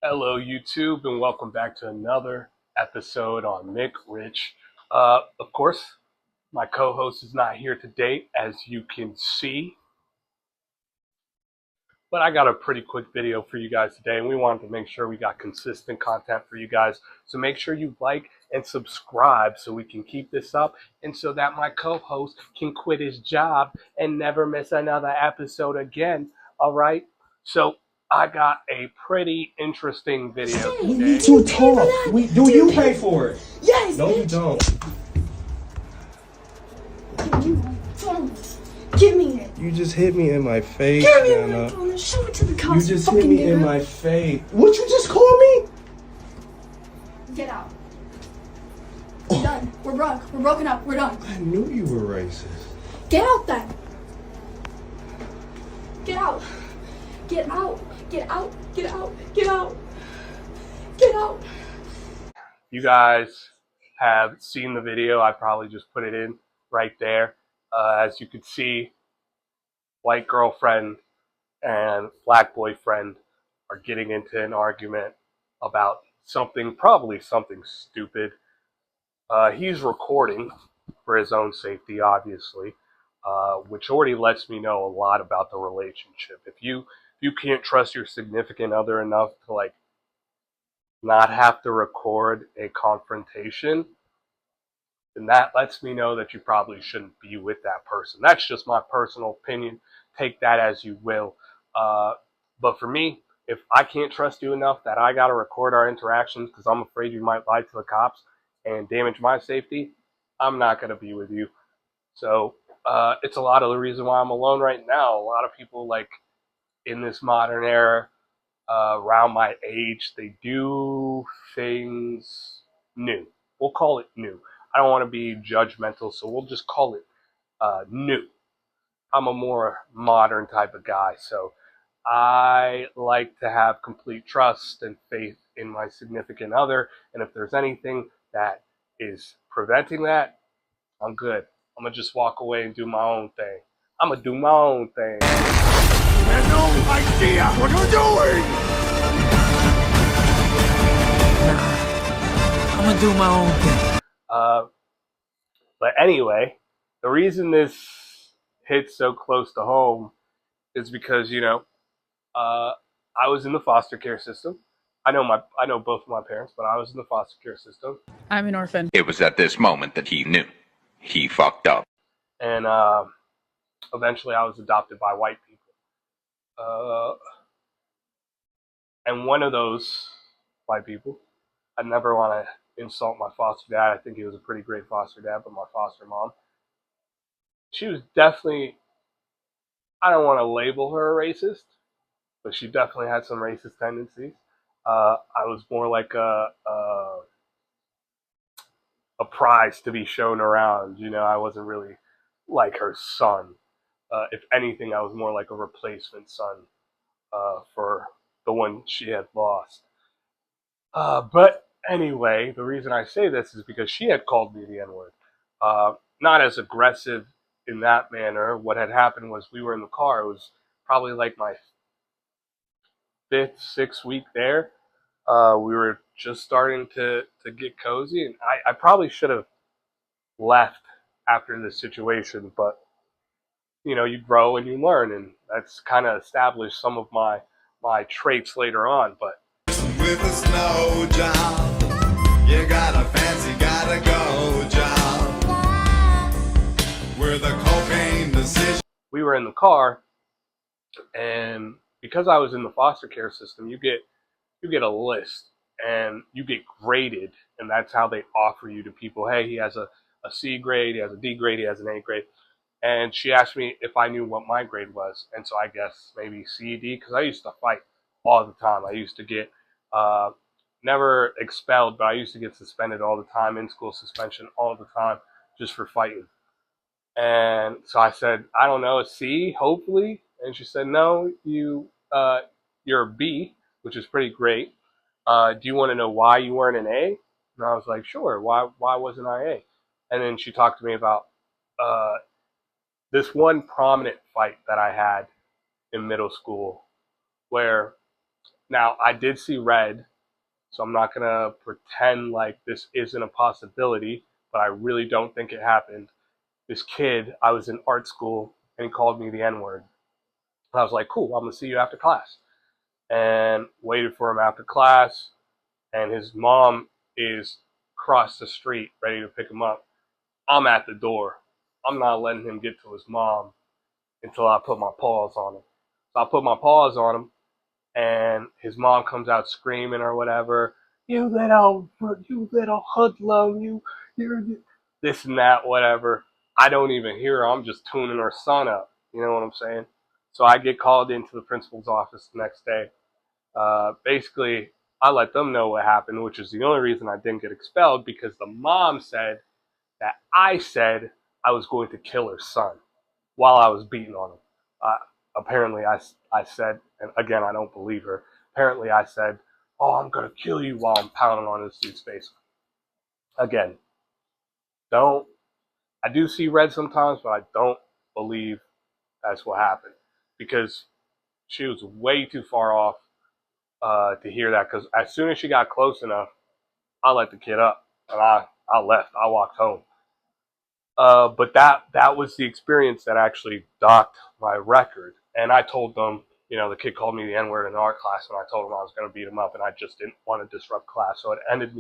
Hello, YouTube, and welcome back to another episode on Mich&Rich. Of course, my co-host is not here today, as you can see, but I got a pretty quick video for you guys today, and we wanted to make sure we got consistent content for you guys. So make sure you like and subscribe so we can keep this up, and so that my co-host can quit his job and never miss another episode again. All right? So I got a pretty interesting video We today. need to talk. Do you pay for it? Yes. No, you don't. Give me it. You just hit me in my face, Give me Anna. my phone and show it to the You cops. just fucking hit me nigga. in my face. What you just call me? Get out. We're done. We're broke. We're broken up. We're done. I knew you were racist. Get out then. Get out. Get out. Get out. Get out. Get out. Get out. You guys have seen the video. I probably just put it in right there. As you can see, white girlfriend and black boyfriend are getting into an argument about something, probably something stupid. He's recording for his own safety, obviously, which already lets me know a lot about the relationship. If you can't trust your significant other enough to not have to record a confrontation, then that lets me know that you probably shouldn't be with that person. That's just my personal opinion. Take that as you will. But for me, if I can't trust you enough that I got to record our interactions because I'm afraid you might lie to the cops and damage my safety, I'm not going to be with you. So it's a lot of the reason why I'm alone right now. A lot of people in this modern era, around my age, they do things new. We'll call it new. I don't want to be judgmental, so we'll just call it new. I'm a more modern type of guy, so I like to have complete trust and faith in my significant other, and if there's anything that is preventing that, I'm good. I'm going to just walk away and do my own thing. I'm going to do my own thing. You have no idea what you're doing! I'm gonna do my own thing. But anyway, the reason this hits so close to home is because, I was in the foster care system. I know both of my parents, but I was in the foster care system. I'm an orphan. It was at this moment that he knew. He fucked up. And eventually I was adopted by white people. And one of those white people, I never want to insult my foster dad. I think he was a pretty great foster dad, but my foster mom, she was definitely, I don't want to label her a racist, but she definitely had some racist tendencies. I was more like a prize to be shown around. I wasn't really like her son. If anything, I was more like a replacement son for the one she had lost. But anyway, the reason I say this is because she had called me the N-word. Not as aggressive in that manner. What had happened was we were in the car. It was probably like my 5th, 6th week there. We were just starting to get cozy, and I probably should have left after this situation, but you grow and you learn, and that's kind of established some of my traits later on. But With a snow job, you got a fancy, gotta go job. With a cocaine decision. we were in the car, and because I was in the foster care system, you get a list and you get graded, and that's how they offer you to people. Hey, he has a C grade, he has a D grade, he has an A grade. And she asked me if I knew what my grade was, and so I guess maybe C, D, because I used to fight all the time. I used to get never expelled, but I used to get suspended all the time, in school suspension all the time, just for fighting. And so I said, I don't know, a C, hopefully. And she said, no, you're a B, which is pretty great. Do you want to know why you weren't an A? And I was like, sure. Why wasn't I A? And then she talked to me about this one prominent fight that I had in middle school, where Now, I did see red, so I'm not going to pretend like this isn't a possibility, but I really don't think it happened. This kid, I was in art school, and he called me the N-word. I was like, cool, I'm going to see you after class. And waited for him after class, and his mom is across the street ready to pick him up. I'm at the door. I'm not letting him get to his mom until I put my paws on him. So I put my paws on him, and his mom comes out screaming or whatever. You little hoodlum, you're this and that, whatever. I don't even hear her. I'm just tuning her son up. You know what I'm saying? So I get called into the principal's office the next day. Basically, I let them know what happened, which is the only reason I didn't get expelled, because the mom said that I said I was going to kill her son while I was beating on him. Apparently, I said, and again, I don't believe her. Apparently, I said, "Oh, I'm gonna kill you," while I'm pounding on this dude's face. Again, don't. I do see red sometimes, but I don't believe that's what happened, because she was way too far off to hear that. Because as soon as she got close enough, I let the kid up, and I left. I walked home. But that was the experience that actually docked my record. And I told them, the kid called me the N-word in art class, and I told him I was going to beat him up, and I just didn't want to disrupt class. So it ended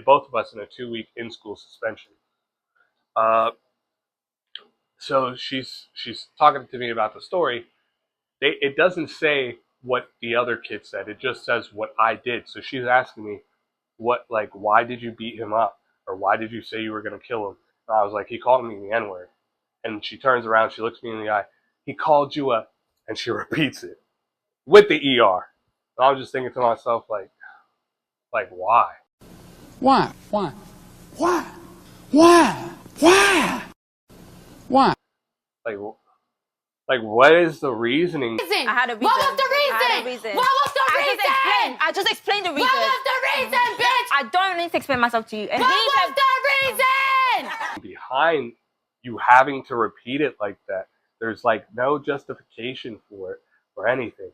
both of us in a 2-week in-school suspension. Uh, so she's talking to me about the story. It doesn't say what the other kid said. It just says what I did. So she's asking me, why did you beat him up? Or why did you say you were going to kill him? And I was like, he called me the N-word. And she turns around, she looks me in the eye. He called you a, and she repeats it with the ER. And I was just thinking to myself, why? Why? Why? Why? Why? Why? Why? Like, what is the reasoning? I had a reason. What was the reason? I had a reason. What was the reason? I just explained the reason. What was the reason, bitch? I don't need to explain myself to you. And What was the reason? Behind you having to repeat it like that, there's no justification for it or anything.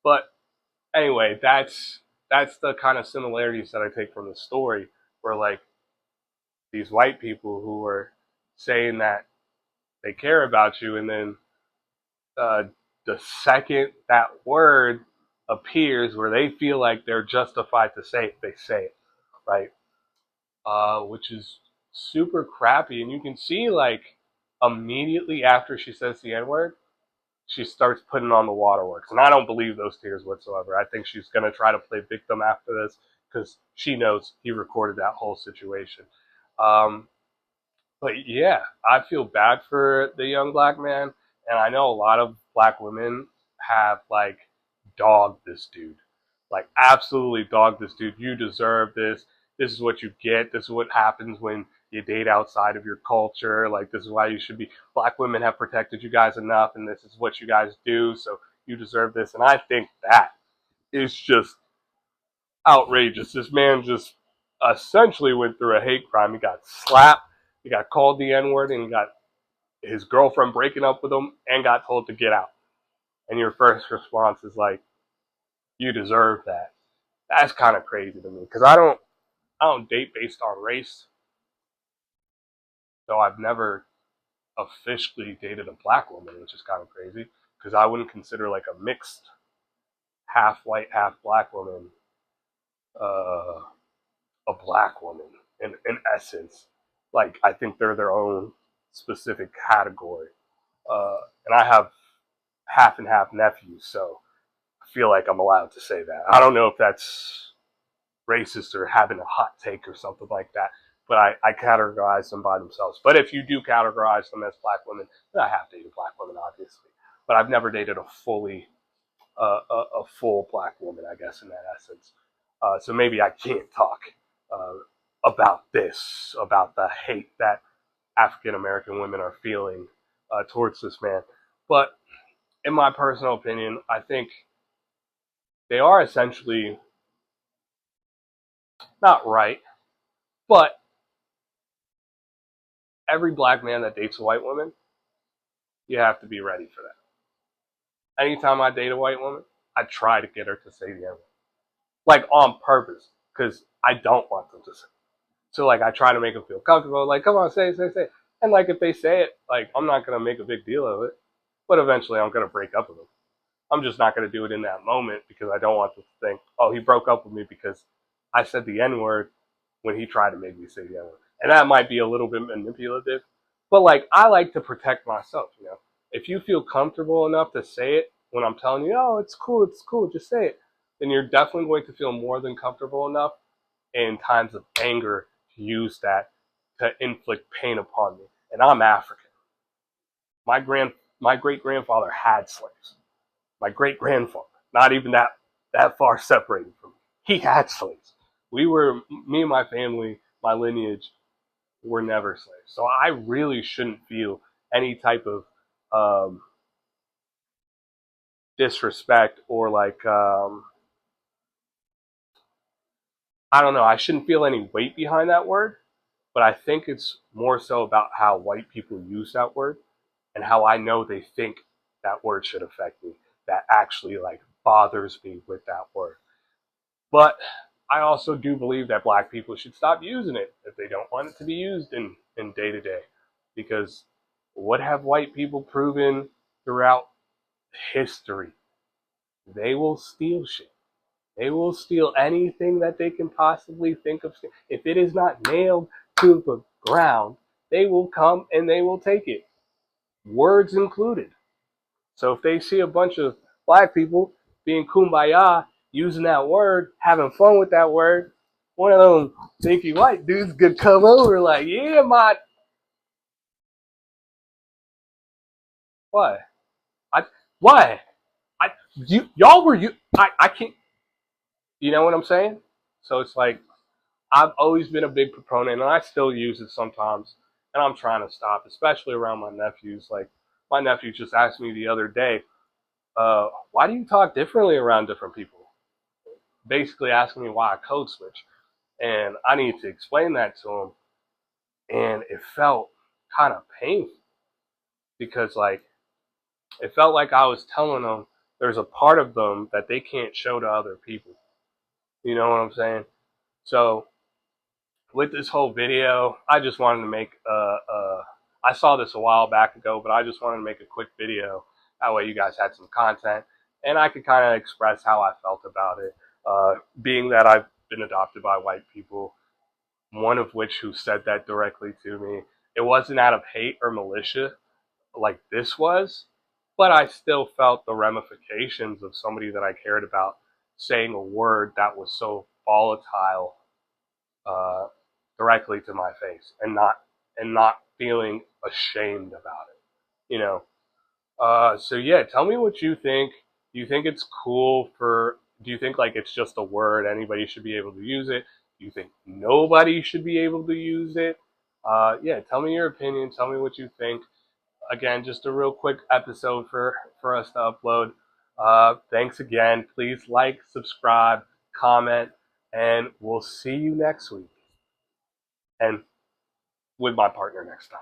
But anyway, that's the kind of similarities that I take from the story, where these white people who are saying that they care about you, and then the second that word appears where they feel like they're justified to say it, they say it, right? Which is super crappy. And you can see, immediately after she says the N word, she starts putting on the waterworks. And I don't believe those tears whatsoever. I think she's going to try to play victim after this, because she knows he recorded that whole situation. But yeah, I feel bad for the young black man. And I know a lot of black women have dogged this dude. Absolutely dogged this dude. You deserve this. This is what you get. This is what happens when you date outside of your culture. This is why you should be. Black women have protected you guys enough, and this is what you guys do. So you deserve this. And I think that is just outrageous. This man just essentially went through a hate crime. He got slapped. He got called the N-word, and he got his girlfriend breaking up with him, and got told to get out. And your first response is you deserve that. That's kind of crazy to me, because I don't date based on race. So I've never officially dated a black woman, which is kind of crazy, because I wouldn't consider a mixed half white, half black woman a black woman in essence. I think they're their own specific category. And I have half and half nephews, so I feel like I'm allowed to say that. I don't know if that's racist or having a hot take or something like that, but I categorize them by themselves. But if you do categorize them as black women, then I have dated black women, obviously. But I've never dated a full black woman, I guess, in that essence. So maybe I can't talk about the hate that African American women are feeling towards this man. But in my personal opinion, I think they are essentially not right, but every black man that dates a white woman, you have to be ready for that. Anytime I date a white woman, I try to get her to say the N-word. Like on purpose, because I don't want them to say it. So like I try to make them feel comfortable, like, come on, say it, say it, say it. And like if they say it, like I'm not gonna make a big deal of it. But eventually I'm gonna break up with them. I'm just not gonna do it in that moment because I don't want them to think, oh, he broke up with me because I said the N-word when he tried to make me say the N-word. And that might be a little bit manipulative. But like I like to protect myself, you know. If you feel comfortable enough to say it when I'm telling you, oh, it's cool, just say it, then you're definitely going to feel more than comfortable enough in times of anger to use that to inflict pain upon me. And I'm African. My great grandfather had slaves. My great grandfather, not even that far separated from me, he had slaves. Me and my family, my lineage, were never slaves. So I really shouldn't feel any type of um, disrespect or like I don't know. I shouldn't feel any weight behind that word, but I think it's more so about how white people use that word and how I know they think that word should affect me. That actually like bothers me with that word. But I also do believe that black people should stop using it if they don't want it to be used in day to day. Because what have white people proven throughout history? They will steal shit. They will steal anything that they can possibly think of. If it is not nailed to the ground, they will come and they will take it, words included. So if they see a bunch of black people being kumbaya, using that word, having fun with that word, one of them thinky white dudes could come over like, yeah, my what? I what? I y'all were you I can't, you know what I'm saying? So it's like I've always been a big proponent and I still use it sometimes and I'm trying to stop, especially around my nephews. Like my nephew just asked me the other day, why do you talk differently around different people? Basically asking me why I code switch. And I needed to explain that to him. And it felt kind of painful because, like, it felt like I was telling them there's a part of them that they can't show to other people. You know what I'm saying? So, with this whole video, I just wanted to make I saw this a while back ago, but I just wanted to make a quick video. That way, you guys had some content, and I could kind of express how I felt about it. Being that I've been adopted by white people, one of which who said that directly to me. It wasn't out of hate or militia like this was, but I still felt the ramifications of somebody that I cared about saying a word that was so volatile uh, directly to my face and not feeling ashamed about it. You know, so yeah, tell me what you think. Do you think it's cool for? Do you think like it's just a word? Anybody should be able to use it. Do you think nobody should be able to use it? Yeah, tell me your opinion. Tell me what you think. Again, just a real quick episode for us to upload. Thanks again. Please like, subscribe, comment, and we'll see you next week. And with my partner next time.